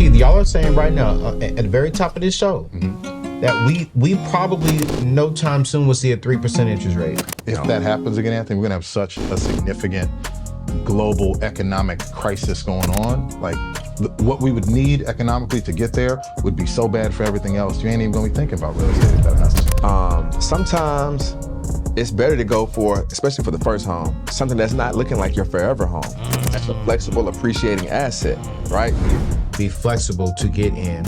Keith, y'all are saying right now at the very top of this show that we probably no time soon will see a 3% interest rate. If that happens again, Anthony, we're gonna have such a significant global economic crisis going on. Like what we would need economically to get there would be so bad for everything else. You ain't even gonna be thinking about real estate if that happens. Sometimes it's better to go for, especially for the first home, something that's not looking like your forever home. That's a flexible, appreciating asset, right? Be flexible to get in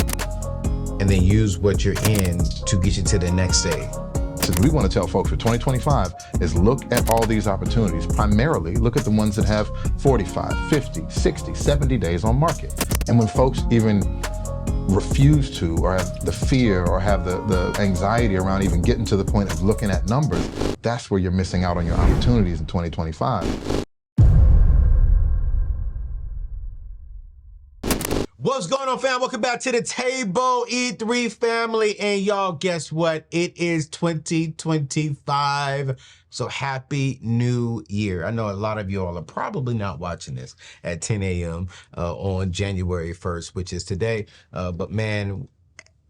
and then use what you're in to get you to the next stage. So we want to tell folks for 2025 is look at all these opportunities. Primarily, look at the ones that have 45, 50, 60, 70 days on market. And when folks even refuse to, or have the fear, or have the anxiety around even getting to the point of looking at numbers, that's where you're missing out on your opportunities in 2025. What's going on, fam? Welcome back to the table, E3 family. And y'all, guess what? It is 2025. So happy new year. I know a lot of y'all are probably not watching this at 10 a.m. On January 1st, which is today. But man,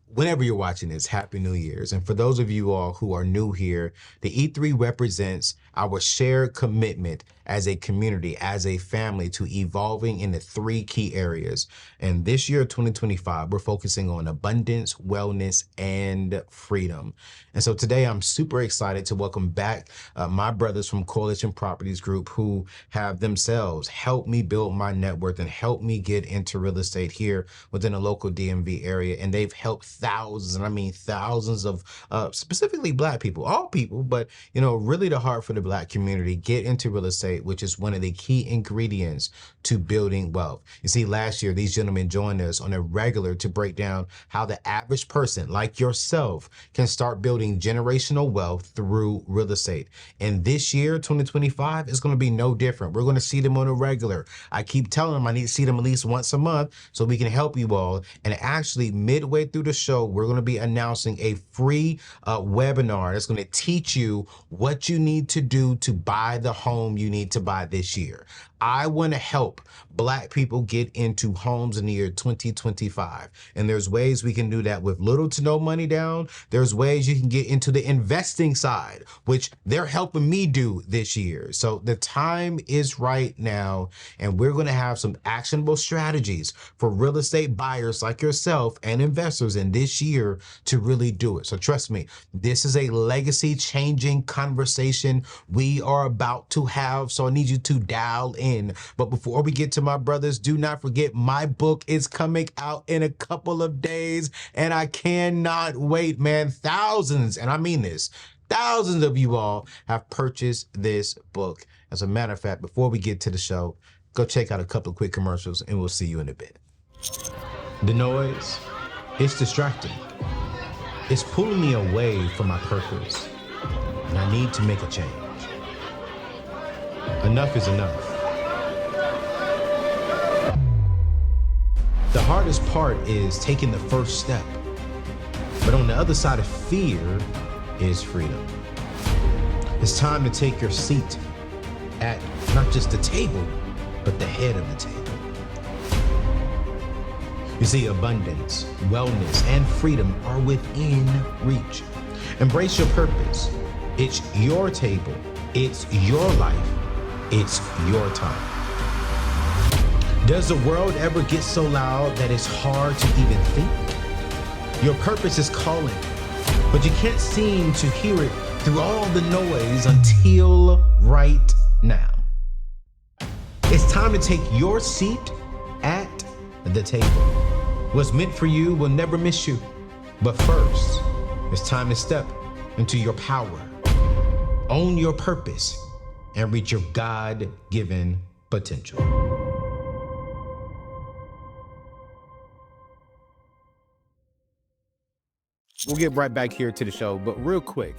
whenever you're watching this, happy new year's. And for those of you all who are new here, the E3 represents our shared commitment as a community, as a family, to evolving in the three key areas. And this year, 2025, we're focusing on abundance, wellness, and freedom. And so today I'm super excited to welcome back my brothers from Coalition Properties Group, who have themselves helped me build my net worth and helped me get into real estate here within the local DMV area. And they've helped thousands, and I mean thousands of specifically Black people, all people, but you know, really the heart for the Black community, get into real estate, which is one of the key ingredients to building wealth. You see, last year, these gentlemen joined us on a regular to break down how the average person like yourself can start building generational wealth through real estate. And this year, 2025, is going to be no different. We're going to see them on a regular. I keep telling them I need to see them at least once a month so we can help you all. And actually, midway through the show, we're going to be announcing a free webinar that's going to teach you what you need to do to buy the home you need to buy this year. I want to help Black people get into homes in the year 2025. And there's ways we can do that with little to no money down. There's ways you can get into the investing side, which they're helping me do this year. So the time is right now, and we're going to have some actionable strategies for real estate buyers like yourself and investors in this year to really do it. So trust me, this is a legacy changing conversation we are about to have. So I need you to dial in. But before we get to my brothers, do not forget my book is coming out in a couple of days, and I cannot wait, man. Thousands, and I mean this, thousands of you all have purchased this book. As a matter of fact, before we get to the show, go check out a couple of quick commercials, and we'll see you in a bit. The noise, it's distracting. It's pulling me away from my purpose, and I need to make a change. Enough is enough. The hardest part is taking the first step. But on the other side of fear is freedom. It's time to take your seat at not just the table, but the head of the table. You see, abundance, wellness, and freedom are within reach. Embrace your purpose. It's your table. It's your life. It's your time. Does the world ever get so loud that it's hard to even think? Your purpose is calling, but you can't seem to hear it through all the noise until right now. It's time to take your seat at the table. What's meant for you will never miss you. But first, it's time to step into your power, own your purpose, and reach your God-given potential. We'll get right back here to the show, but real quick,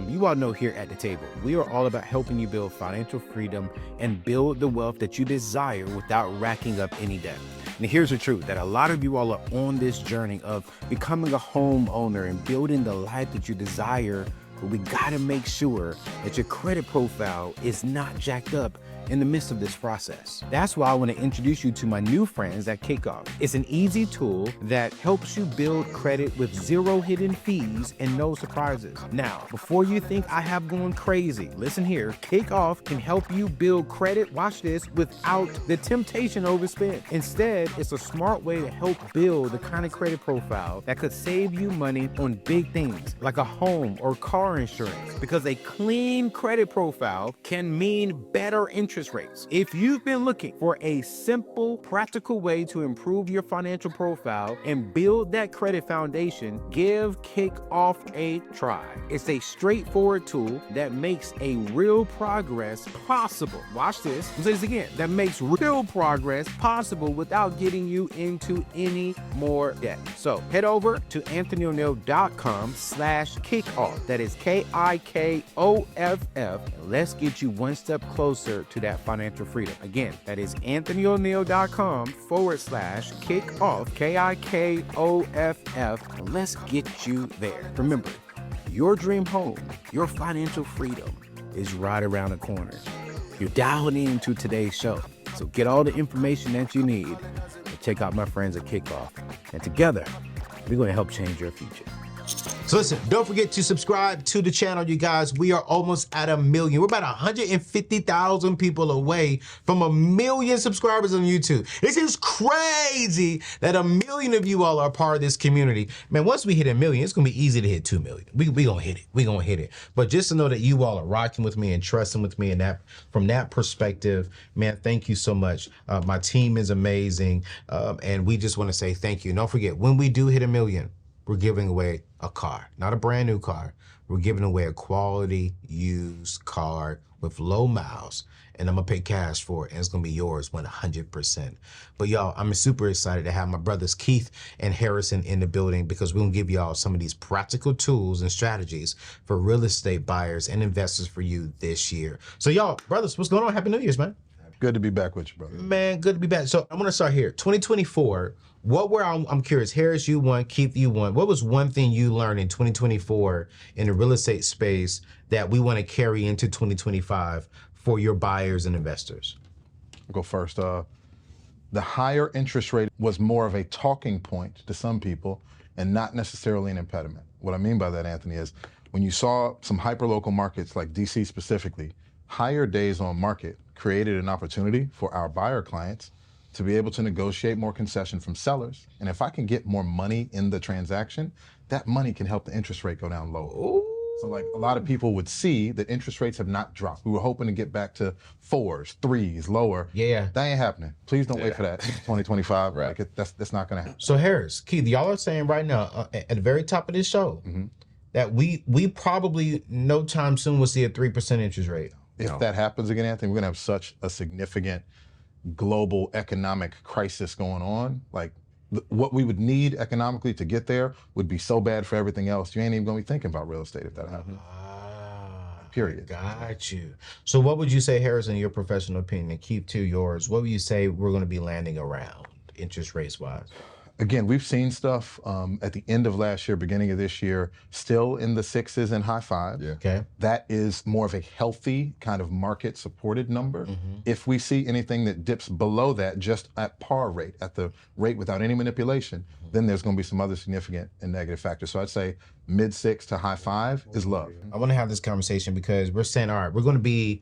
you all know here at the table, we are all about helping you build financial freedom and build the wealth that you desire without racking up any debt. And here's the truth, that a lot of you all are on this journey of becoming a homeowner and building the life that you desire, but we gotta make sure that your credit profile is not jacked up in the midst of this process. That's why I want to introduce you to my new friends at Kickoff. It's an easy tool that helps you build credit with zero hidden fees and no surprises. Now, before you think I have gone crazy, listen here. Kickoff can help you build credit, watch this, without the temptation to overspend. Instead, it's a smart way to help build the kind of credit profile that could save you money on big things like a home or car insurance, because a clean credit profile can mean better interest rates. If you've been looking for a simple, practical way to improve your financial profile and build that credit foundation, give Kickoff a try. It's a straightforward tool that makes a real progress possible. Watch this. I'll say this again. That makes real progress possible without getting you into any more debt. So head over to anthonyoneal.com/kickoff. That is KIKOFF. And let's get you one step closer to that financial freedom. Again, that is anthonyoneal.com/kickoff. KIKOFF. And let's get you there. Remember, your dream home, your financial freedom is right around the corner. You're dialed into today's show. So get all the information that you need and check out my friends at Kickoff. And together, we're going to help change your future. So listen, don't forget to subscribe to the channel, you guys. We are almost at 1 million. We're about 150,000 people away from 1 million subscribers on YouTube. This is crazy that 1 million of you all are part of this community. Man, once we hit 1 million, it's gonna be easy to hit 2 million. We gonna hit it. We gonna hit it. But just to know that you all are rocking with me and trusting with me, and that from that perspective, man, thank you so much. My team is amazing, and we just want to say thank you. And don't forget, when we do hit 1 million, we're giving away a car, not a brand new car. We're giving away a quality used car with low miles, and I'm gonna pay cash for it, and it's gonna be yours 100%. But y'all, I'm super excited to have my brothers Keith and Harrison in the building, because we're gonna give y'all some of these practical tools and strategies for real estate buyers and investors for you this year. So y'all, brothers, what's going on? Happy New Year's, man. Good to be back with you, brother. Man, good to be back. So I'm gonna start here. 2024, I'm curious, Harris, you won, Keith, you won. What was one thing you learned in 2024 in the real estate space that we want to carry into 2025 for your buyers and investors? I'll go first. The higher interest rate was more of a talking point to some people and not necessarily an impediment. What I mean by that, Anthony, is when you saw some hyperlocal markets like DC specifically, higher days on market created an opportunity for our buyer clients to be able to negotiate more concession from sellers. And if I can get more money in the transaction, that money can help the interest rate go down lower. Ooh. So like a lot of people would see that interest rates have not dropped. We were hoping to get back to 4s, 3s, lower. Yeah. That ain't happening. Please don't wait for that 2025. Right. Like that's not gonna happen. So Harris, Keith, y'all are saying right now at the very top of this show that we probably no time soon will see a 3% interest rate. If that happens again, Anthony, we're gonna have such a significant global economic crisis going on. Like what we would need economically to get there would be so bad for everything else. You ain't even gonna be thinking about real estate if that happens. Period. Got you. So what would you say, Harrison, your professional opinion, and Keith, to yours, what would you say we're gonna be landing around interest rates wise? Again, we've seen stuff at the end of last year, beginning of this year, still in the 6s and high 5s. Yeah. Okay. That is more of a healthy kind of market supported number. If we see anything that dips below that, just at par rate, at the rate without any manipulation, then there's going to be some other significant and negative factors. So I'd say mid 6 to high 5 is love. I want to have this conversation because we're saying, all right, we're going to be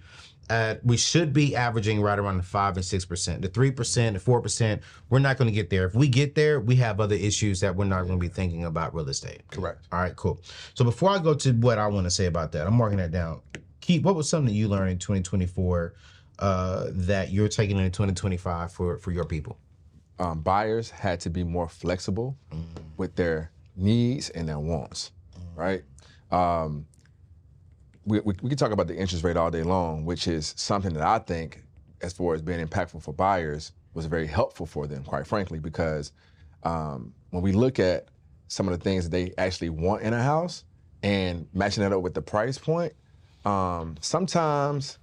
we should be averaging right around the 5 and 6%. The 3%, the 4%, we're not going to get there. If we get there, we have other issues that we're not going to be thinking about real estate. Correct. All right, cool. So before I go to what I want to say about that, I'm marking that down. Keith, what was something that you learned in 2024 that you're taking into 2025 for your people? Buyers had to be more flexible with their needs and their wants, right? We can talk about the interest rate all day long, which is something that I think, as far as being impactful for buyers, was very helpful for them, quite frankly, because when we look at some of the things that they actually want in a house and matching that up with the price point, sometimes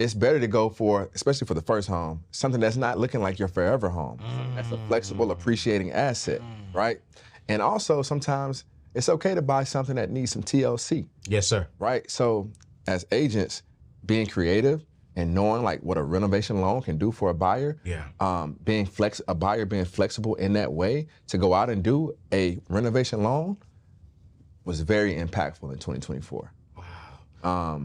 it's better to go for, especially for the first home, something that's not looking like your forever home. That's a flexible, appreciating asset, right? And also sometimes it's okay to buy something that needs some TLC. Yes, sir. Right? So as agents, being creative and knowing like what a renovation loan can do for a buyer, Yeah. a buyer being flexible in that way to go out and do a renovation loan was very impactful in 2024. Wow.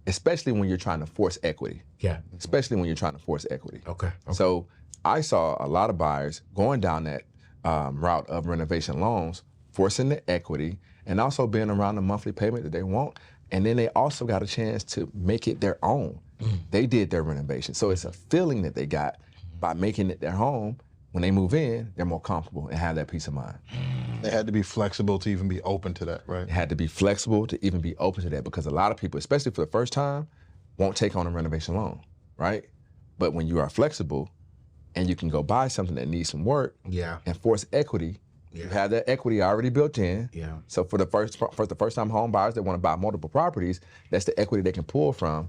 Especially when you're trying to force equity. Yeah. Especially when you're trying to force equity. Okay. So I saw a lot of buyers going down that route of renovation loans, forcing the equity, and also being around the monthly payment that they want. And then they also got a chance to make it their own. They did their renovation. So it's a feeling that they got by making it their home. When they move in, they're more comfortable and have that peace of mind. They had to be flexible to even be open to that, right? They had to be flexible to even be open to that, because a lot of people, especially for the first time, won't take on a renovation loan, right? But when you are flexible and you can go buy something that needs some work and force equity, you have that equity already built in. Yeah. So for the first time home buyers that want to buy multiple properties, that's the equity they can pull from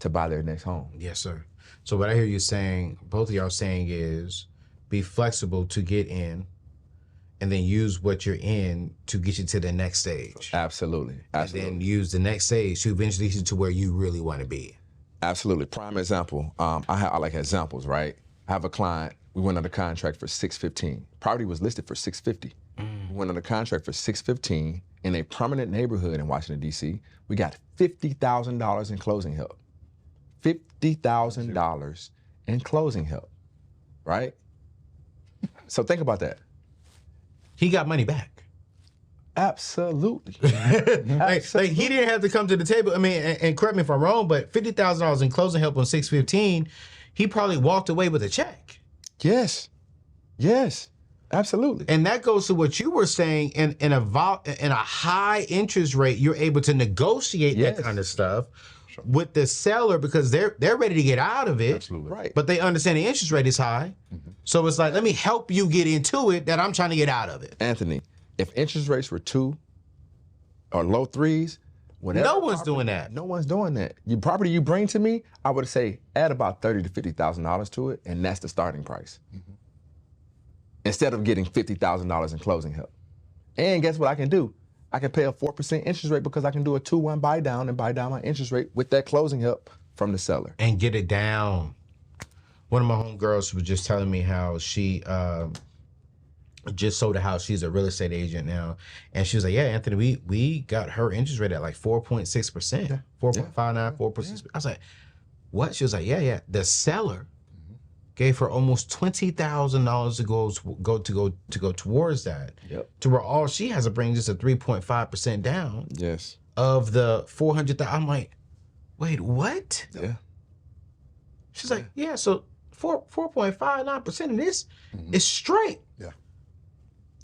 to buy their next home. Yes, sir. So what I hear you saying, both of y'all saying, is be flexible to get in, and then use what you're in to get you to the next stage. Absolutely. Absolutely. And then use the next stage to eventually get you to where you really want to be. Absolutely. Prime example. I like examples, right? I have a client. We went under contract for $615. Property was listed for $650. We went under contract for $615 in a prominent neighborhood in Washington, D.C. We got $50,000 in closing help. $50,000 in closing help, right? So think about that. He got money back. Absolutely. Like he didn't have to come to the table. I mean, and correct me if I'm wrong, but $50,000 in closing help on $615, he probably walked away with a check. Yes. Yes. Absolutely. And that goes to what you were saying, in a high interest rate, you're able to negotiate that kind of stuff with the seller, because they're ready to get out of it. Absolutely. Right. But they understand the interest rate is high. So it's like, let me help you get into it that I'm trying to get out of it. Anthony, if interest rates were 2 or low 3s, No one's doing that. No one's doing that. Your property you bring to me, I would say add about $30,000 to $50,000 to it, and that's the starting price. Instead of getting $50,000 in closing help. And guess what I can do? I can pay a 4% interest rate, because I can do a 2-1 buy down and buy down my interest rate with that closing help from the seller. And get it down. One of my homegirls was just telling me how she just sold a house. She's a real estate agent now. And she was like, yeah, Anthony, we got her interest rate at like 4.6%, 4.59, 4.6. I was like, what? She was like, yeah. The seller gave her almost $20,000 to go towards that. Yep. To where all she has to bring just a 3.5% down. Yes. Of the 400,000. I'm like, wait, what? Yeah. She's like, yeah, so 4.59% of this is straight. Yeah.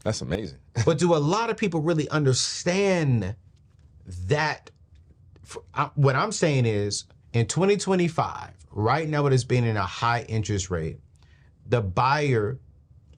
That's amazing. But do a lot of people really understand that? What I'm saying is, in 2025, right now it has been in a high interest rate, the buyer,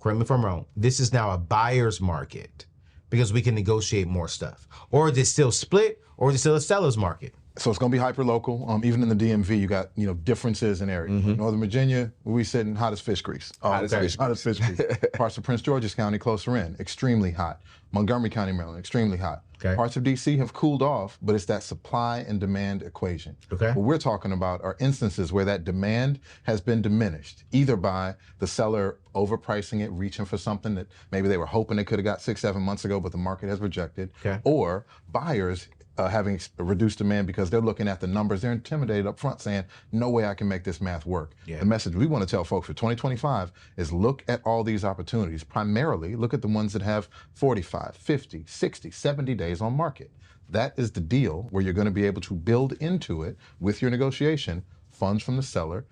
correct me if I'm wrong, this is now a buyer's market, because we can negotiate more stuff. Or is it still split, or is it still a seller's market? So it's going to be hyper local. Even in the DMV, you got differences in areas. Northern Virginia, where we sitting, hot as fish grease. Hot as fish grease. Parts of Prince George's County closer in, extremely hot. Montgomery County, Maryland, extremely hot. Okay. Parts of DC have cooled off, but it's that supply and demand equation. Okay. What we're talking about are instances where that demand has been diminished, either by the seller overpricing it, reaching for something that maybe they were hoping they could have got 6-7 months ago, but the market has rejected, or buyers having reduced demand because they're looking at the numbers. They're intimidated up front, saying, no way I can make this math work. The message we want to tell folks for 2025 is look at all these opportunities. Primarily, look at the ones that have 45, 50, 60, 70 days on market. That is the deal where you're going to be able to build into it with your negotiation, funds from the seller,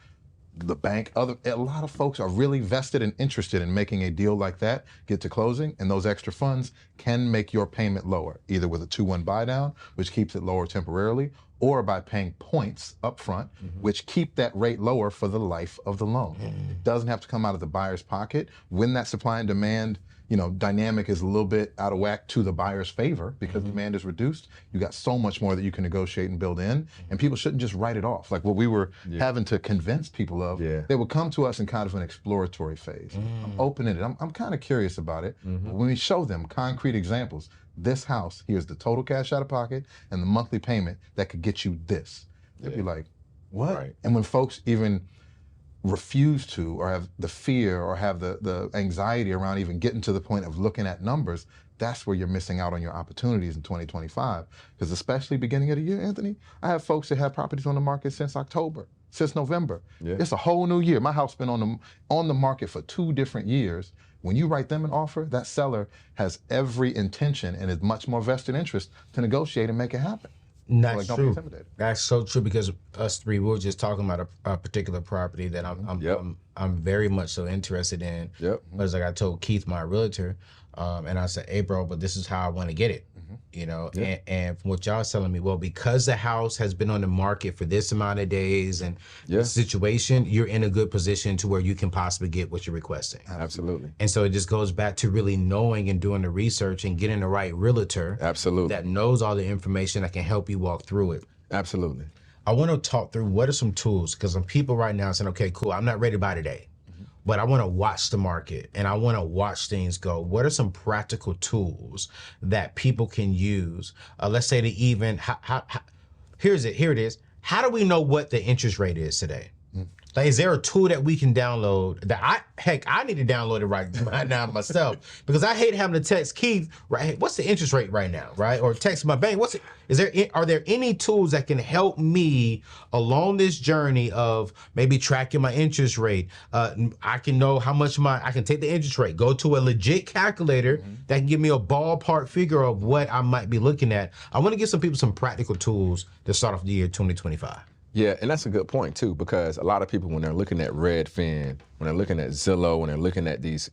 the bank. A lot of folks are really vested and interested in making a deal like that, get to closing, and those extra funds can make your payment lower, either with a 2-1 buy down, which keeps it lower temporarily, or by paying points up front, which keep that rate lower for the life of the loan. It doesn't have to come out of the buyer's pocket. When that supply and demand dynamic is a little bit out of whack to the buyer's favor because demand is reduced, you got so much more that you can negotiate and build in, and people shouldn't just write it off. Like what we were having to convince people of, they would come to us in kind of an exploratory phase. I'm open-ended. I'm kind of curious about it. But when we show them concrete examples, this house, here's the total cash out of pocket and the monthly payment that could get you this. They'd be like, What? Right. And when folks even refuse to, or have the fear, or have the anxiety around even getting to the point of looking at numbers, that's where you're missing out on your opportunities in 2025. Because especially beginning of the year, Anthony, I have folks that have properties on the market since October, since November. Yeah. It's a whole new year. My house been on the market for 2 different years. When you write them an offer, that seller has every intention and is much more vested interest to negotiate and make it happen. That's Don't be true. intimidated. That's so true, because us three, we were just talking about a particular property that I'm very much so interested in. Yep. But it's like I told Keith, my realtor, and I said, "Hey, bro, but this is how I want to get it." You know, and from what y'all was telling me, well, because the house has been on the market for this amount of days and the situation, you're in a good position to where you can possibly get what you're requesting. Absolutely. And so it just goes back to really knowing and doing the research and getting the right realtor Absolutely. that knows all the information that can help you walk through it. Absolutely. I want to talk through what are some tools, because some people right now saying, okay, cool, I'm not ready to buy today, but I want to watch the market and I want to watch things go. What are some practical tools that people can use? Let's say to even, here it is. How do we know what the interest rate is today? Like, is there a tool that we can download that I need to download it right now myself, because I hate having to text Keith, right? Hey, what's the interest rate right now, right? Or text my bank. Are there any tools that can help me along this journey of maybe tracking my interest rate? I can know how much I can take the interest rate, go to a legit calculator that can give me a ballpark figure of what I might be looking at. I want to give some people some practical tools to start off the year 2025. Yeah, and that's a good point too, because a lot of people, when they're looking at Redfin, when they're looking at Zillow, when they're looking at these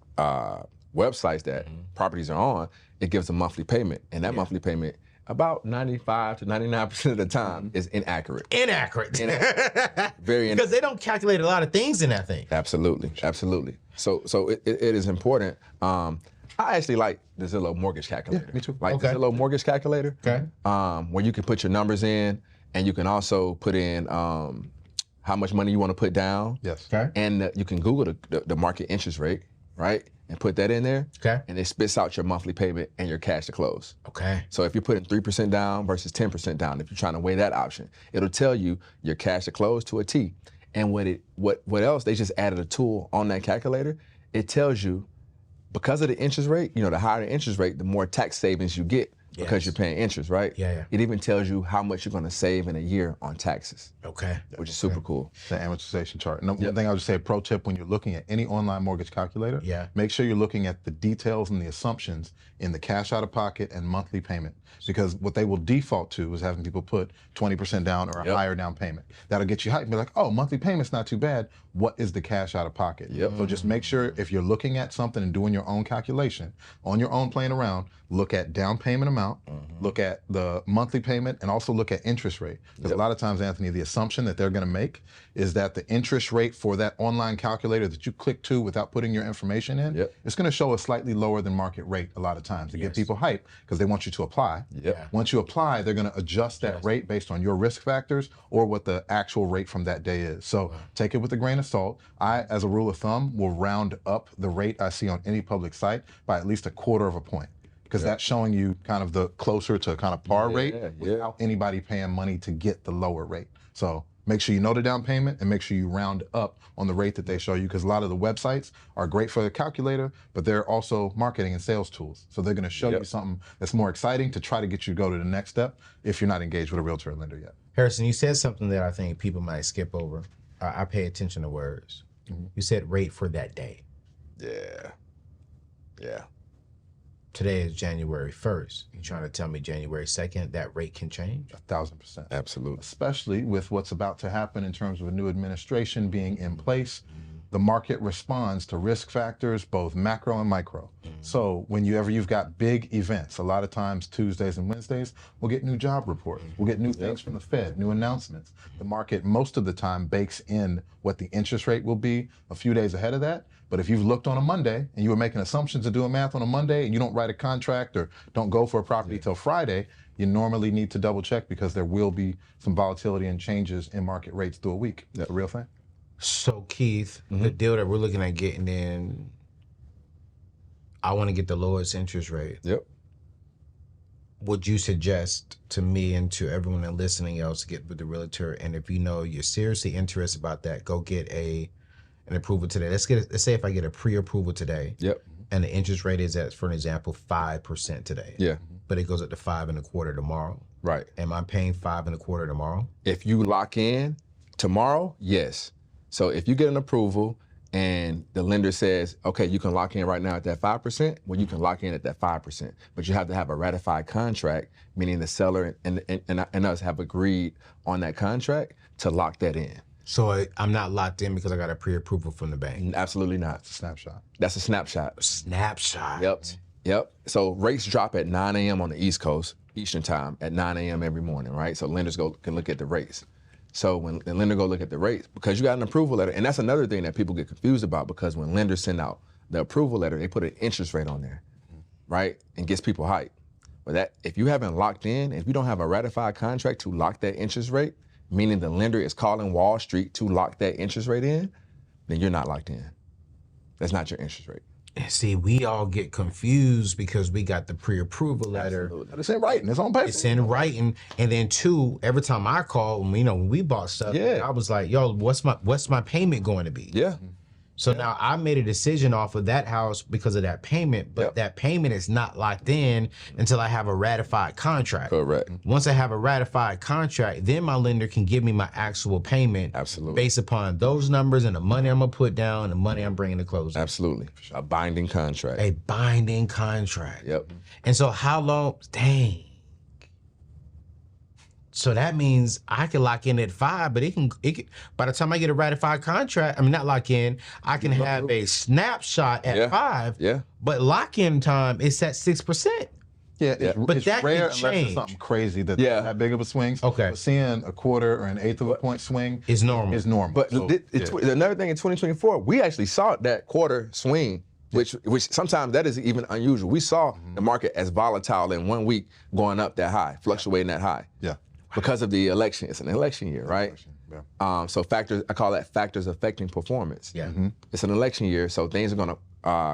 websites that properties are on, it gives a monthly payment, and that monthly payment, about 95 to 99% of the time, is inaccurate. Inaccurate. Very inaccurate. Because they don't calculate a lot of things in that thing. Absolutely, absolutely. So it is important. I actually like the Zillow mortgage calculator. Yeah, me too. Like the Zillow mortgage calculator, where you can put your numbers in, and you can also put in how much money you want to put down. Yes. Okay. And you can Google the market interest rate, right? And put that in there. Okay. And it spits out your monthly payment and your cash to close. Okay. So if you're putting 3% down versus 10% down, if you're trying to weigh that option, it'll tell you your cash to close to a T. And what else? They just added a tool on that calculator. It tells you, because of the interest rate, the higher the interest rate, the more tax savings you get. Because you're paying interest, right? Yeah. It even tells you how much you're going to save in a year on taxes. Okay. Which is super cool. The amortization chart. And one thing I would say, pro tip, when you're looking at any online mortgage calculator, make sure you're looking at the details and the assumptions in the cash out of pocket and monthly payment. Because what they will default to is having people put 20% down or a higher down payment. That'll get you hyped and be like, oh, monthly payment's not too bad. What is the cash out of pocket? So just make sure, if you're looking at something and doing your own calculation, on your own, playing around, look at down payment amount, look at the monthly payment, and also look at interest rate. Because a lot of times, Anthony, the assumption that they're going to make is that the interest rate for that online calculator that you click to without putting your information in, it's going to show a slightly lower than market rate a lot of times to get people hyped, because they want you to apply. Once you apply, they're going to adjust that rate based on your risk factors or what the actual rate from that day is. So take it with a grain of salt. I, as a rule of thumb, will round up the rate I see on any public site by at least 1/4 of a point. Because that's showing you kind of the closer to kind of par rate without anybody paying money to get the lower rate. So make sure you know the down payment and make sure you round up on the rate that they show you, because a lot of the websites are great for the calculator, but they're also marketing and sales tools. So they're going to show you something that's more exciting to try to get you to go to the next step if you're not engaged with a realtor or lender yet. Harrison, you said something that I think people might skip over. I pay attention to words. You said rate for that day. Yeah. Today is January 1st. You're trying to tell me January 2nd, that rate can change? 1,000%. Absolutely. Especially with what's about to happen in terms of a new administration being in place. The market responds to risk factors, both macro and micro. So whenever you've got big events, a lot of times Tuesdays and Wednesdays, we'll get new job reports. We'll get new things from the Fed, new announcements. The market most of the time bakes in what the interest rate will be a few days ahead of that. But if you've looked on a Monday and you were making assumptions and doing math on a Monday and you don't write a contract or don't go for a property till Friday, you normally need to double check, because there will be some volatility and changes in market rates through a week. Is that a real thing? So Keith, the deal that we're looking at getting in, I want to get the lowest interest rate. would you suggest to me and to everyone that listening else to get with the realtor? And if you know you're seriously interested about that, go get an approval today. Let's say if I get a pre-approval today. Yep. And the interest rate is at, for an example, 5% today. Yeah. But it goes up to 5.25% tomorrow. Right. Am I paying 5.25% tomorrow? If you lock in tomorrow, yes. So if you get an approval and the lender says, okay, you can lock in right now at that 5%, well, you can lock in at that 5%. But you have to have a ratified contract, meaning the seller and us have agreed on that contract to lock that in. So I'm not locked in because I got a pre-approval from the bank? Absolutely not. Snapshot. That's a snapshot. Snapshot. Yep. So rates drop at 9 a.m. on the East Coast, Eastern time, at 9 a.m. every morning, right? So lenders can look at the rates. So when the lender go look at the rates, because you got an approval letter, and that's another thing that people get confused about, because when lenders send out the approval letter, they put an interest rate on there, right? And gets people hyped. But that, if you haven't locked in, if you don't have a ratified contract to lock that interest rate, meaning the lender is calling Wall Street to lock that interest rate in, then you're not locked in. That's not your interest rate. See, we all get confused because we got the pre-approval letter. Absolutely. It's in writing. It's on paper. It's in writing, and then two, every time I call, when we bought stuff, Yeah. I was like, "Yo, what's my payment going to be?" Yeah. So now I made a decision off of that house because of that payment, but Yep. that payment is not locked in until I have a ratified contract. Correct. Once I have a ratified contract, then my lender can give me my actual payment. Absolutely. Based upon those numbers and the money I'm gonna put down, and the money I'm bringing to closing. Absolutely. A binding contract. A binding contract. Yep. And so how long? Dang. So that means I can lock in at 5, but it can by the time I get a ratified contract, not lock in, I can have a snapshot at Yeah. 5. Yeah. But lock-in time is at 6%. Yeah, But it's that rare can unless change. it's something crazy that big of a swing. Okay. But seeing a quarter or an eighth of a point swing Is normal. is normal. But So, another thing in 2024, we actually saw that quarter swing, which sometimes that is even unusual. We saw the market as volatile in 1 week going up that high, fluctuating that high. Yeah. Because of the election. It's an election year, right? Yeah. So factors, I call that factors affecting performance. Yeah. It's an election year, so things are gonna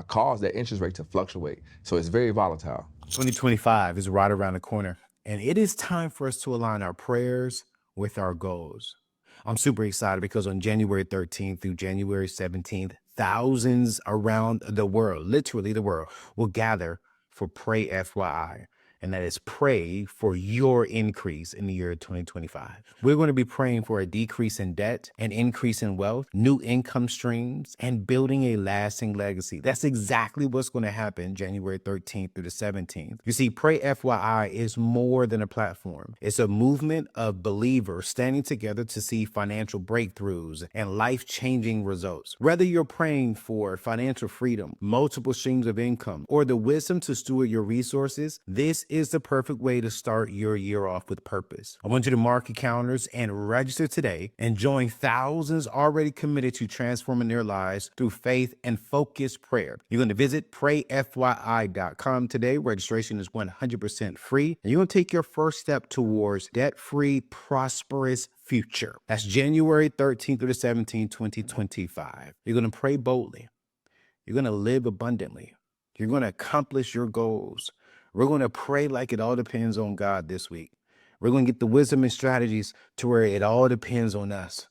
cause that interest rate to fluctuate. So it's very volatile. 2025 is right around the corner, and it is time for us to align our prayers with our goals. I'm super excited because on January 13th through January 17th, thousands around the world, literally the world, will gather for Pray FYI. And that is pray for your increase in the year 2025. We're going to be praying for a decrease in debt, an increase in wealth, new income streams, and building a lasting legacy. That's exactly what's going to happen January 13th through the 17th. You see, Pray FYI is more than a platform. It's a movement of believers standing together to see financial breakthroughs and life-changing results. Whether you're praying for financial freedom, multiple streams of income, or the wisdom to steward your resources, this is the perfect way to start your year off with purpose. I want you to mark your calendars and register today and join thousands already committed to transforming their lives through faith and focused prayer. You're going to visit prayfyi.com today. Registration is 100% free, and you're going to take your first step towards debt-free, prosperous future. That's January 13th through the 17th, 2025. You're going to pray boldly. You're going to live abundantly. You're going to accomplish your goals. We're going to pray like it all depends on God this week. We're going to get the wisdom and strategies to where it all depends on us,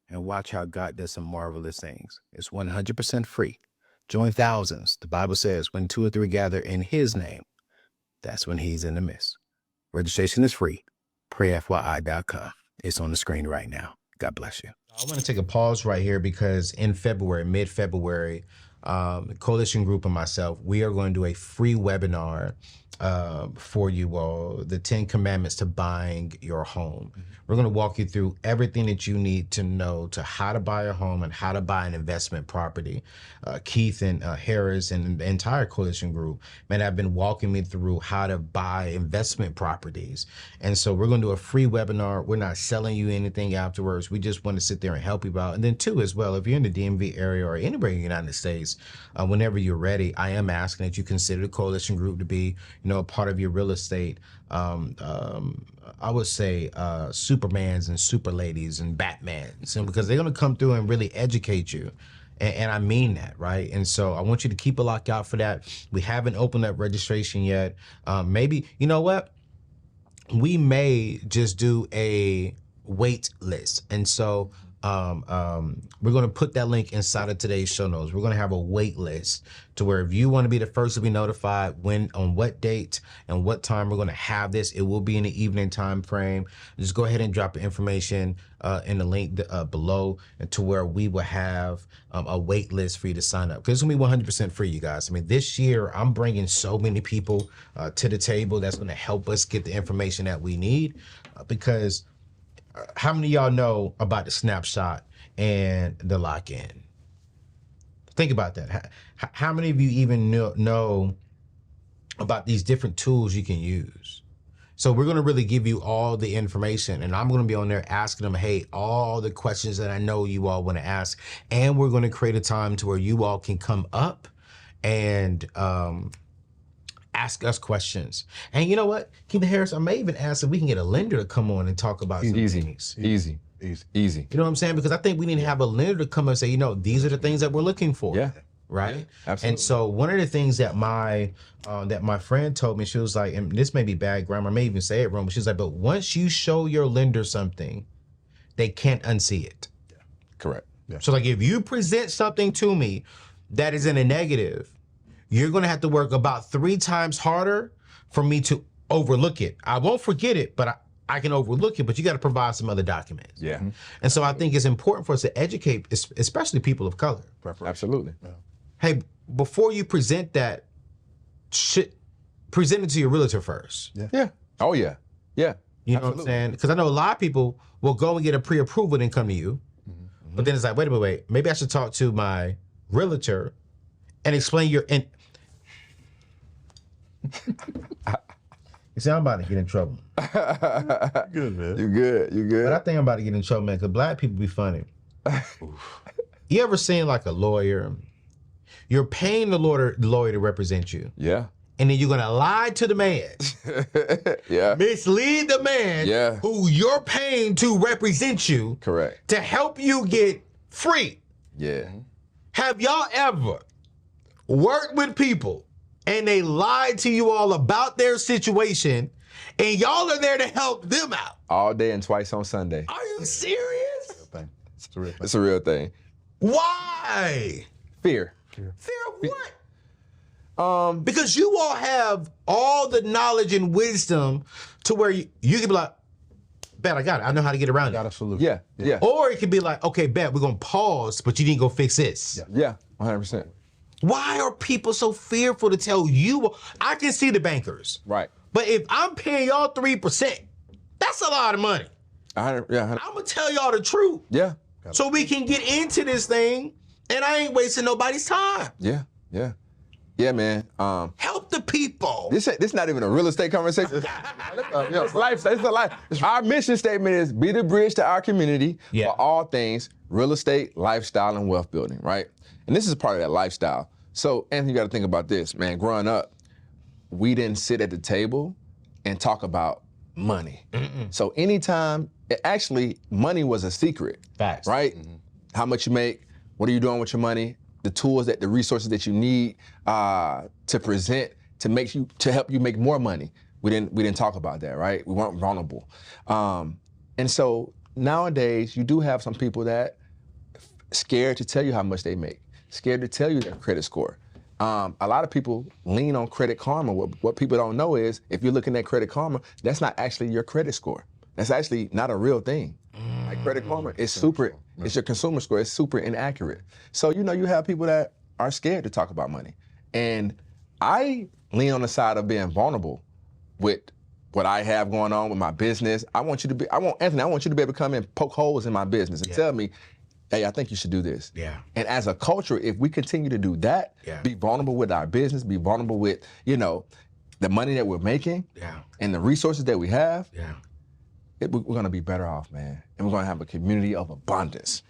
and watch how God does some marvelous things. It's 100% free. Join thousands. The Bible says when 2 or 3 gather in his name, that's when he's in the midst. Registration is free. PrayFYI.com. It's on the screen right now. God bless you. I want to take a pause right here because in February, mid-February, the Coalition Group and myself, we are going to do a free webinar for you all, the 10 commandments to buying your home. We're going to walk you through everything that you need to know to how to buy a home and how to buy an investment property. Keith and Harris and the entire Coalition Group, man, have been walking me through how to buy investment properties. And so we're going to do a free webinar. We're not selling you anything afterwards. We just want to sit there and help you out. And then too, as well, if you're in the DMV area or anywhere in the United States, whenever you're ready, I am asking that you consider the Coalition Group to be, a part of your real estate. I would say Supermans and Super Ladies and Batmans, and because they're going to come through and really educate you. And I mean that, right? And so I want you to keep a lookout for that. We haven't opened up registration yet. Maybe, you know what? we may just do a wait list. And so we're going to put that link inside of today's show notes. We're going to have a wait list to where if you want to be the first to be notified when, on what date and what time we're going to have this, it will be in the evening time frame. Just go ahead and drop the information in the link below, and to where we will have a wait list for you to sign up. Because it's going to be 100% free, you guys. I mean, this year I'm bringing so many people to the table that's going to help us get the information that we need, because how many of y'all know about the snapshot and the lock-in? Think about that. How many of you even know about these different tools you can use? So we're going to really give you all the information, and I'm going to be on there asking them, hey, all the questions that I know you all want to ask. And we're going to create a time to where you all can come up and ask us questions. And you know what, Keith Harris, I may even ask if we can get a lender to come on and talk about some things. Easy. You know what I'm saying? Because I think we need to have a lender to come and say, you know, these are the things that we're looking for. Yeah. Right. Yeah, absolutely. And so one of the things that my friend told me, she was like, and this may be bad grammar, I may even say it wrong, but she's like, but once you show your lender something, they can't unsee it. Yeah. Correct. Yeah. So like if you present something to me that is in a negative, you're going to have to work about 3 times harder for me to overlook it. I won't forget it, but I can overlook it, but you got to provide some other documents. Yeah. Mm-hmm. And so I think it's important for us to educate, especially people of color. Absolutely. Yeah. Hey, before you present that shit, present it to your realtor first. Yeah. Yeah. Oh, yeah. Yeah. You know what I'm saying? Because I know a lot of people will go and get a pre-approval and come to you. Mm-hmm. But then it's like, wait a minute, maybe I should talk to my realtor and explain your... You see, I'm about to get in trouble. Good, man. You good. But I think I'm about to get in trouble, man, because black people be funny. You ever seen like a lawyer? You're paying the lawyer to represent you. Yeah. And then you're going to lie to the man. Yeah. Mislead the man who you're paying to represent you. Correct. To help you get free. Yeah. Have y'all ever worked with people and they lied to you all about their situation and y'all are there to help them out? All day and twice on Sunday. Are you serious? It's a real thing. It's a real thing. Why? Fear. Fear of what? Because you all have all the knowledge and wisdom to where you can be like, bet I got it. I know how to get around Got it. a solution. Yeah. Or it could be like, okay, bet we're going to pause, but you need to go fix this. Yeah. 100%. Why are people so fearful to tell you? I can see the bankers. Right. But if I'm paying y'all 3%, that's a lot of money. 100. Yeah. 100. I'm going to tell y'all the truth. Yeah. So we can get into this thing and I ain't wasting nobody's time. Yeah. Yeah. Yeah, man. Help the people. This not even a real estate conversation. It's lifestyle. It's a life. Our mission statement is be the bridge to our community for all things real estate, lifestyle, and wealth building, right? And this is part of that lifestyle. So, Anthony, you got to think about this, man. Growing up, we didn't sit at the table and talk about money. So anytime, actually, money was a secret. Facts. Right? How much you make, what are you doing with your money, the tools, the resources that you need to present to help you make more money. We didn't talk about that, right? We weren't vulnerable. And so nowadays, you do have some people that scared to tell you how much they make, scared to tell you their credit score. A lot of people lean on Credit Karma. What people don't know is if you're looking at Credit Karma, that's not actually your credit score. That's actually not a real thing. Like Credit Karma is super, it's your consumer score, it's super inaccurate. So, you have people that are scared to talk about money. And I lean on the side of being vulnerable with what I have going on with my business. Anthony, I want you to be able to come and poke holes in my business and tell me, hey, I think you should do this. Yeah. And as a culture, if we continue to do that, be vulnerable with our business, be vulnerable with, the money that we're making and the resources that we have, we're going to be better off, man. And we're going to have a community of abundance.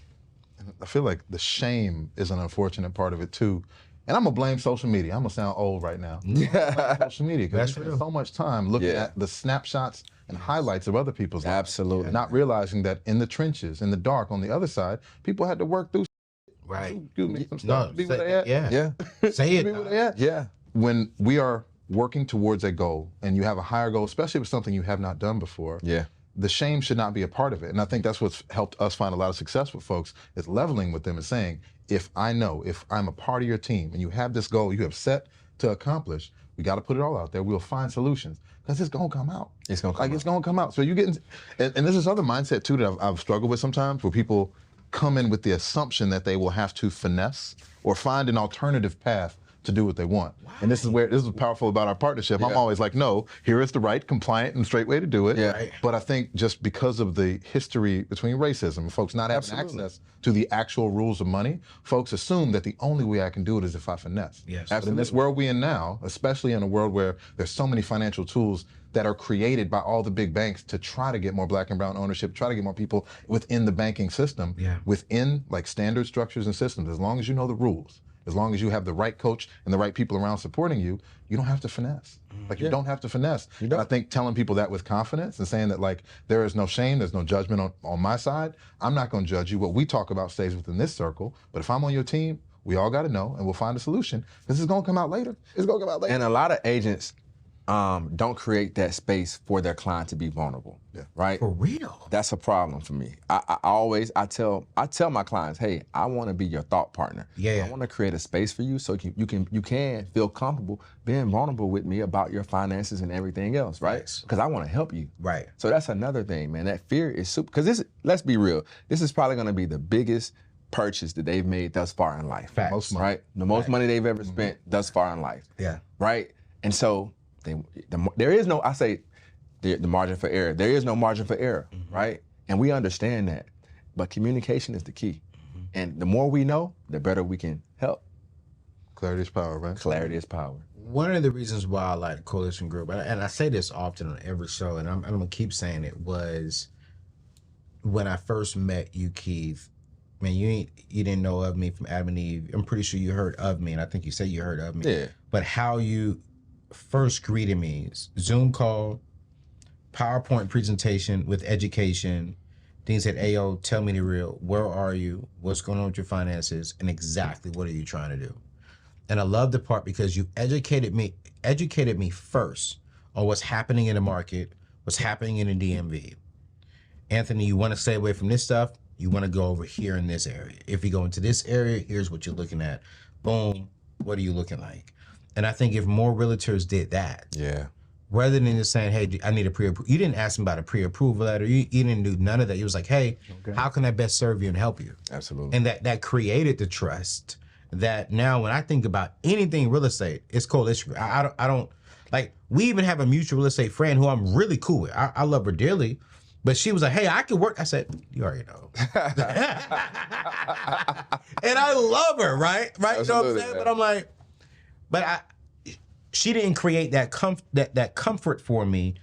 I feel like the shame is an unfortunate part of it too. And I'm gonna blame social media. I'm gonna sound old right now. Social media, because we spend so much time looking at the snapshots and highlights of other people's lives. Absolutely. Not realizing that in the trenches, in the dark, on the other side, people had to work through Right. some stuff. Be where they at. Yeah. Say it. Be where they at. Yeah. When we are working towards a goal and you have a higher goal, especially with something you have not done before, Yeah. the shame should not be a part of it. And I think that's what's helped us find a lot of success with folks, is leveling with them and saying, if I'm a part of your team and you have this goal you have set to accomplish, we got to put it all out there. We'll find solutions, because it's going to come out. It's going to come out. It's going to come out. So you get, and this is other mindset too that I've struggled with sometimes, where people come in with the assumption that they will have to finesse or find an alternative path to do what they want. Wow. And this is powerful about our partnership. Yeah. I'm always like, no, here is the right, compliant, and straight way to do it. Yeah. Right. But I think just because of the history between racism, folks not having access to the actual rules of money, folks assume that the only way I can do it is if I finesse. Yes. But in this world we in now, especially in a world where there's so many financial tools that are created by all the big banks to try to get more black and brown ownership, try to get more people within the banking system, within like standard structures and systems, as long as you know the rules, as long as you have the right coach and the right people around supporting you, you don't have to finesse. Like you don't have to finesse. And I think telling people that with confidence and saying that like there is no shame, there's no judgment on my side. I'm not going to judge you. What we talk about stays within this circle. But if I'm on your team, we all got to know, and we'll find a solution. This is going to come out later. It's going to come out later. And a lot of agents don't create that space for their client to be vulnerable. Yeah. Right? For real. That's a problem for me. I tell my clients, hey, I want to be your thought partner. Yeah. I want to create a space for you so you can feel comfortable being vulnerable with me about your finances and everything else, right? Yes. Because I want to help you. Right. So that's another thing, man. That fear is super, because let's be real, this is probably going to be the biggest purchase that they've made thus far in life. Facts. Most money. Right? The most money they've ever spent thus far in life. Yeah. Right? And so there is no, I say, the margin for error. There is no margin for error, right? And we understand that. But communication is the key. And the more we know, the better we can help. Clarity is power, right? Clarity is power. One of the reasons why I like the Coalition Group, and I say this often on every show, and I'm going to keep saying it, was when I first met you, Keith. Man, you didn't know of me from Adam and Eve. I'm pretty sure you heard of me, and I think you said you heard of me. Yeah. But how you first greeted me, Zoom call, PowerPoint presentation with education. Then you said, Ayo, tell me the real. Where are you? What's going on with your finances? And exactly what are you trying to do? And I love the part because you educated me first on what's happening in the market, what's happening in the DMV. Anthony, you want to stay away from this stuff? You want to go over here in this area. If you go into this area, here's what you're looking at. Boom, what are you looking like? And I think if more realtors did that, rather than just saying, hey, I need a pre-approval. You didn't ask them about a pre-approval letter. You didn't do none of that. You was like, hey, how can I best serve you and help you? Absolutely. And that created the trust that now when I think about anything real estate, it's coalition. I don't, like, we even have a mutual real estate friend who I'm really cool with. I love her dearly. But she was like, hey, I could work. I said, you already know. And I love her, right? Right? You know what I'm saying? But I'm like, she didn't create that comfort for me.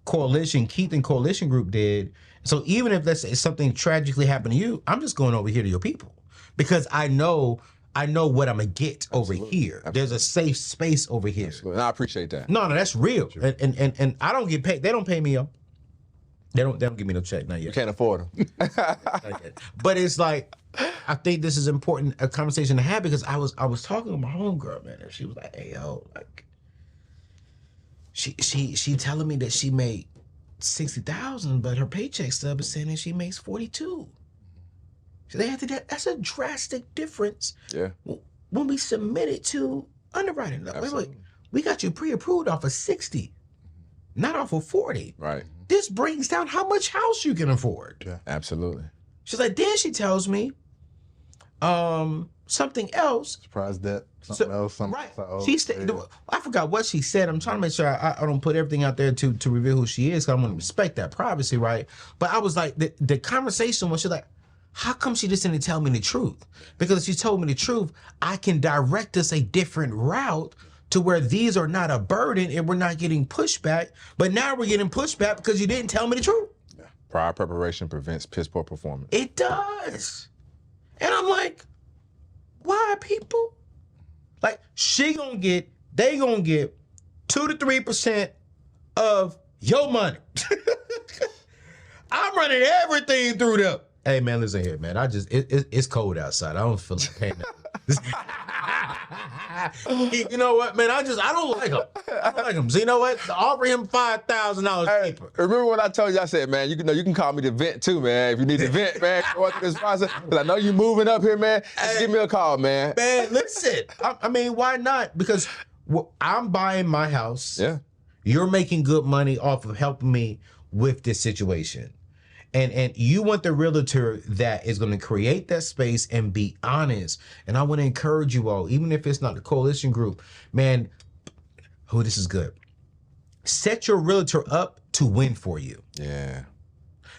Keith and Coalition Group did. So even if let's say something tragically happened to you, I'm just going over here to your people. Because I know what I'm gonna get over here. Absolutely. There's a safe space over here. Absolutely. And I appreciate that. No, that's real. And I don't get paid. They don't pay me up. They don't give me no check, not yet. You can't afford them. But it's like, I think this is important, a conversation to have, because I was talking with my homegirl, man, and she was like, hey, yo, like, she telling me that she made $60,000, but her paycheck stub is saying that she makes 42. So that's a drastic difference. Yeah. When we submit it to underwriting. Wait, we got you pre-approved off of 60, not off of 40. Right. This brings down how much house you can afford. Yeah, absolutely. She's like, then she tells me something else. Surprise debt, something else. Right. She said, I forgot what she said. I'm trying to make sure I don't put everything out there to reveal who she is, because I'm going to respect that privacy, right? But I was like, the conversation was, she's like, how come she just didn't tell me the truth? Because if she told me the truth, I can direct us a different route to where these are not a burden and we're not getting pushback. But now we're getting pushback because you didn't tell me the truth. Yeah. Prior preparation prevents piss poor performance. It does. And I'm like, why, people? Like, they gonna get 2 to 3% of your money. I'm running everything through them. Hey man, listen here, man. It's cold outside. I don't feel like paying that. You know what, man? I don't like him. I don't like him. So you know what? Offer him $5,000 cheaper. Remember when I told you, I said, man, you can call me to vent too, man. If you need to vent, man, go through this process. Because I know you moving up here, man. Just give me a call, man. Man, listen. I mean, why not? Because I'm buying my house. Yeah. You're making good money off of helping me with this situation. And you want the realtor that is going to create that space and be honest. And I want to encourage you all, even if it's not the coalition group, man, this is good. Set your realtor up to win for you. Yeah.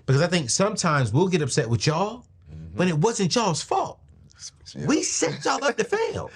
Because I think sometimes we'll get upset with y'all, but it wasn't y'all's fault. Yeah. We set y'all up to fail.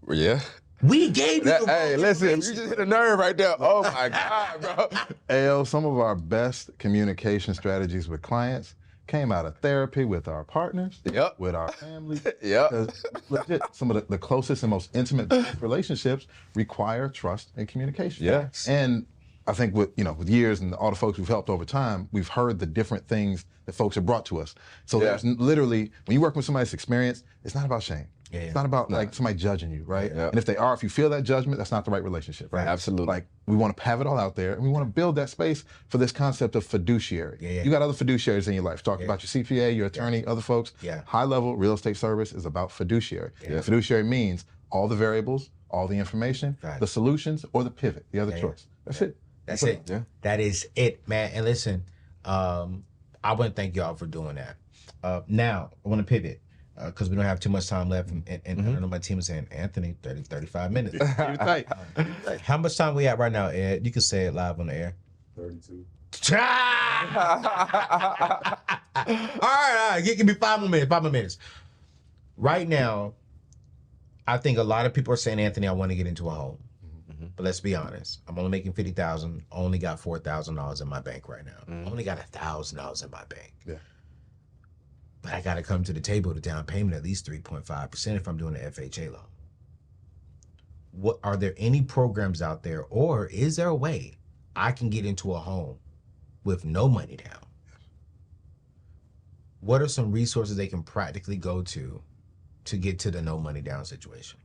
Yeah. We gave you hey, listen, you just hit a nerve right there. Oh my God, bro. AL, some of our best communication strategies with clients came out of therapy with our partners, with our family. Because legit, some of the closest and most intimate relationships require trust and communication. Yes. And I think with years and all the folks we've helped over time, we've heard the different things that folks have brought to us. So there's literally, when you work with somebody that's experienced, it's not about shame. Yeah. It's not about like somebody judging you, right? Yeah. And if you feel that judgment, that's not the right relationship, right? Absolutely. Like we want to have it all out there, and we want to build that space for this concept of fiduciary. Yeah. You got other fiduciaries in your life. Talk about your CPA, your attorney, other folks. Yeah. High level real estate service is about fiduciary. Fiduciary means all the variables, all the information, the solutions, or the pivot, the other choice. That's it. That's it. Yeah. That is it, man. And listen, I want to thank y'all for doing that. Now, I want to pivot because we don't have too much time left. And I know my team is saying, Anthony, 35 minutes. You're tight. How much time we at right now, Ed? You can say it live on the air. 32. All right. Give me 5 more minutes. 5 more minutes. Right now, I think a lot of people are saying, Anthony, I want to get into a home. But let's be honest. I'm only making $50,000. Only got $4,000 in my bank right now. Only got $1,000 in my bank. Yeah. But I got to come to the table with a down payment at least 3.5% if I'm doing an FHA loan. What are there any programs out there, or is there a way I can get into a home with no money down? What are some resources they can practically go to get to the no money down situation?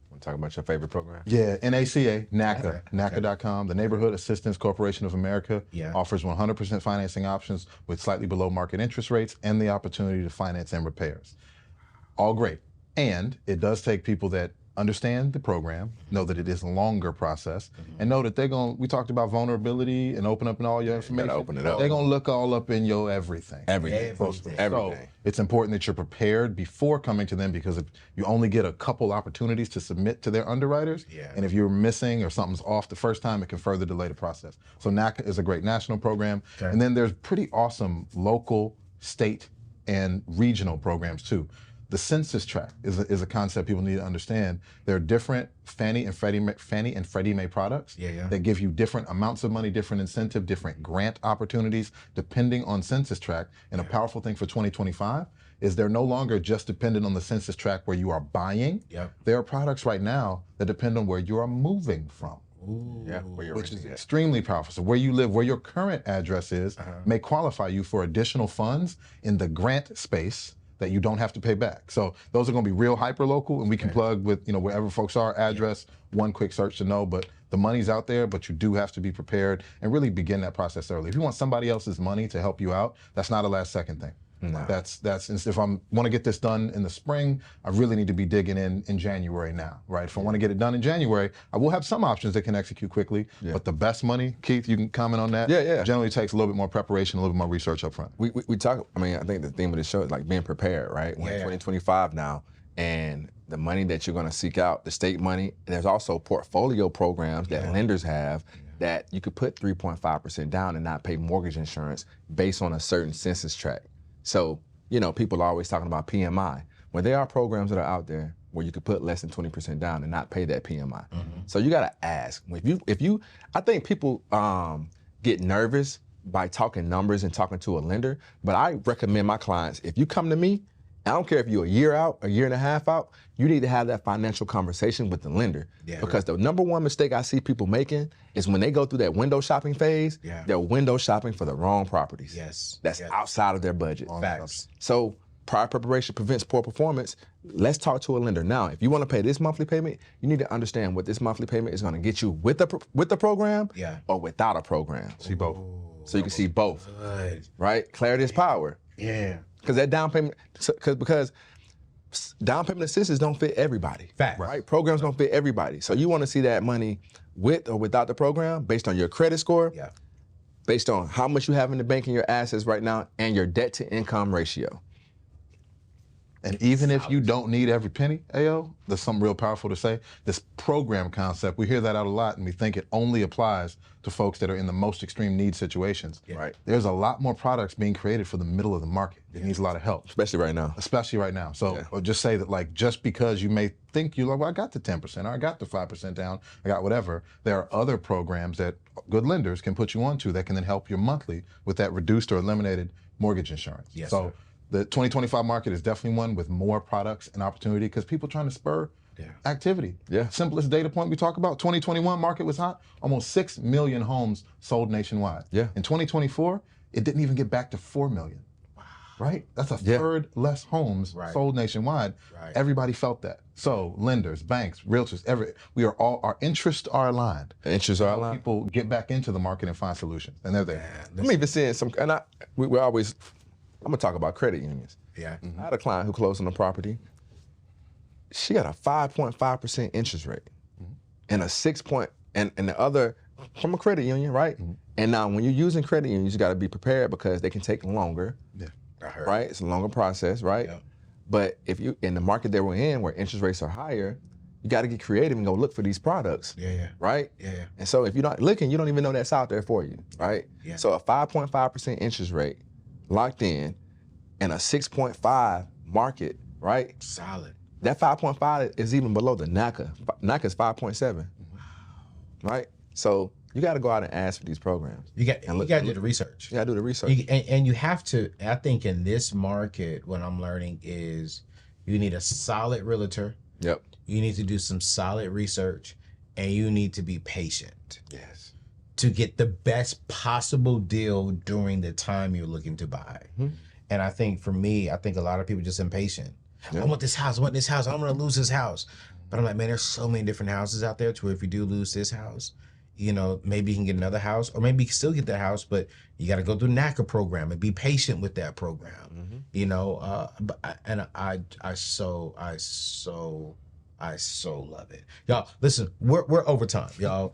Want to talk about your favorite program? Yeah, NACA, NACA, Okay. NACA.com. The Neighborhood Assistance Corporation of America offers 100% financing options with slightly below market interest rates and the opportunity to finance and repairs. All great. And it does take people that understand the program, know that it is a longer process, and know that we talked about vulnerability and open up in all your information. Open it up. They're going to look all up in your everything. Everything. So it's important that you're prepared before coming to them, because if you only get a couple opportunities to submit to their underwriters, and if you're missing or something's off the first time, it can further delay the process. So NACA is a great national program. And then there's pretty awesome local, state, and regional programs too. The census tract is a concept people need to understand. There are different Fannie and Freddie Mae products that give you different amounts of money, different incentive, different grant opportunities, depending on census tract. And a powerful thing for 2025 is they're no longer just dependent on the census tract where you are buying. There are products right now that depend on where you are moving from. Which is extremely powerful. So where you live, where your current address is, may qualify you for additional funds in the grant space that you don't have to pay back. So those are going to be real hyper local, and we can plug with wherever folks are, address, one quick search to know. But the money's out there, but you do have to be prepared and really begin that process early. If you want somebody else's money to help you out, that's not a last second thing. That's if I want to get this done in the spring, I really need to be digging in January now, right? If I want to get it done in January, I will have some options that can execute quickly, but the best money, Keith, you can comment on that. Generally takes a little bit more preparation, a little bit more research up front. We talk, I think the theme of the show is like being prepared, right? We're in 2025 now, and the money that you're going to seek out, the state money, there's also portfolio programs that lenders have that you could put 3.5% down and not pay mortgage insurance based on a certain census tract. So, people are always talking about PMI. Well, there are programs that are out there where you could put less than 20% down and not pay that PMI. So you got to ask. I think people get nervous by talking numbers and talking to a lender, but I recommend my clients, if you come to me, I don't care if you're a year out, a year and a half out, you need to have that financial conversation with the lender. Because the number one mistake I see people making is when they go through that window shopping phase, they're window shopping for the wrong properties. That's outside of their budget. Facts. So prior preparation prevents poor performance. Let's talk to a lender. Now, if you want to pay this monthly payment, you need to understand what this monthly payment is going to get you with the program or without a program. See both. So you can see both. Good. Right? Clarity is power. Yeah. Because that down payment, because down payment assistance don't fit everybody. Fact. Right? Programs don't fit everybody. So you want to see that money with or without the program based on your credit score, based on how much you have in the bank and your assets right now, and your debt to income ratio. And even if you don't need every penny, AO, there's something real powerful to say. This program concept, we hear that out a lot, and we think it only applies to folks that are in the most extreme need situations. Right. There's a lot more products being created for the middle of the market. It needs a lot of help. Especially right now. So I'll just say that, like, just because you may think you're like, well, I got the 10%, or I got the 5% down, I got whatever, there are other programs that good lenders can put you onto that can then help your monthly with that reduced or eliminated mortgage insurance. Yes, so sir. the 2025 market is definitely one with more products and opportunity because people trying to spur activity. Yeah. Simplest data point we talk about, 2021 market was hot. Almost 6 million homes sold nationwide. Yeah. In 2024, it didn't even get back to 4 million. Wow. Right? That's a third less homes sold nationwide. Right. Everybody felt that. So lenders, banks, realtors, our interests are aligned. The interests are aligned. People get back into the market and find solutions, and they're there. I'm even seeing some, and we're always, I'm gonna talk about credit unions. Yeah. I had a client who closed on a property. She got a 5.5% interest rate and a 6 point, and the other from a credit union, right? And now when you're using credit unions, you got to be prepared because they can take longer, right? It's a longer process, right? Yeah. But if you in the market that we're in, where interest rates are higher, you got to get creative and go look for these products, right? Yeah. And so if you're not looking, you don't even know that's out there for you, right? Yeah. So a 5.5% interest rate locked in and a 6.5 market, right? Solid. That 5.5 is even below the NACA. NACA is 5.7, right? So you got to go out and ask for these programs. You got to do the research. You got to do the research. And you have to, I think in this market, what I'm learning is you need a solid realtor. Yep. You need to do some solid research, and you need to be patient. Yes. To get the best possible deal during the time you're looking to buy. And I think for me, I think a lot of people are just impatient. I want this house, I want this house, I'm gonna lose this house. But I'm like, man, there's so many different houses out there to where if you do lose this house, you know, maybe you can get another house, or maybe you can still get that house, but you gotta go through the NACA program and be patient with that program. You know, I so love it. Y'all, listen, we're over time, y'all.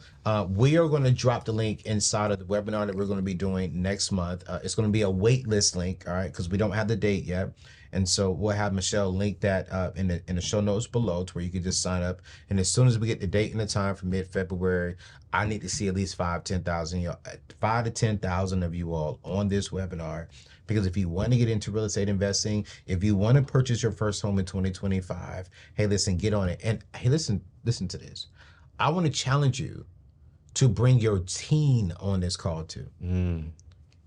We are going to drop the link inside of the webinar that we're going to be doing next month. It's going to be a wait list link, all right, because we don't have the date yet. And so we'll have Michelle link that in the show notes below to where you can just sign up. And as soon as we get the date and the time for mid-February, I need to see at least 5,000 to 10,000 of you all on this webinar. Because if you want to get into real estate investing, if you want to purchase your first home in 2025, hey, listen, get on it. And hey, listen to this. I want to challenge you to bring your teen on this call too.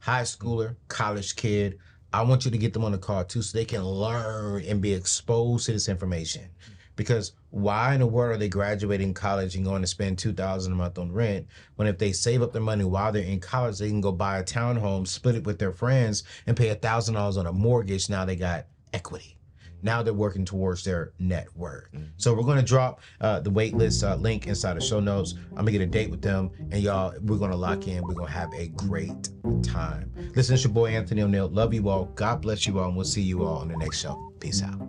High schooler, college kid. I want you to get them on the call too so they can learn and be exposed to this information. Because why in the world are they graduating college and going to spend $2,000 a month on rent when if they save up their money while they're in college, they can go buy a townhome, split it with their friends, and pay $1,000 on a mortgage. Now they got equity. Now they're working towards their net worth. So we're going to drop the waitlist link inside the show notes. I'm going to get a date with them, and y'all, we're going to lock in. We're going to have a great time. Listen, it's your boy, Anthony ONeal. Love you all. God bless you all, and we'll see you all on the next show. Peace out.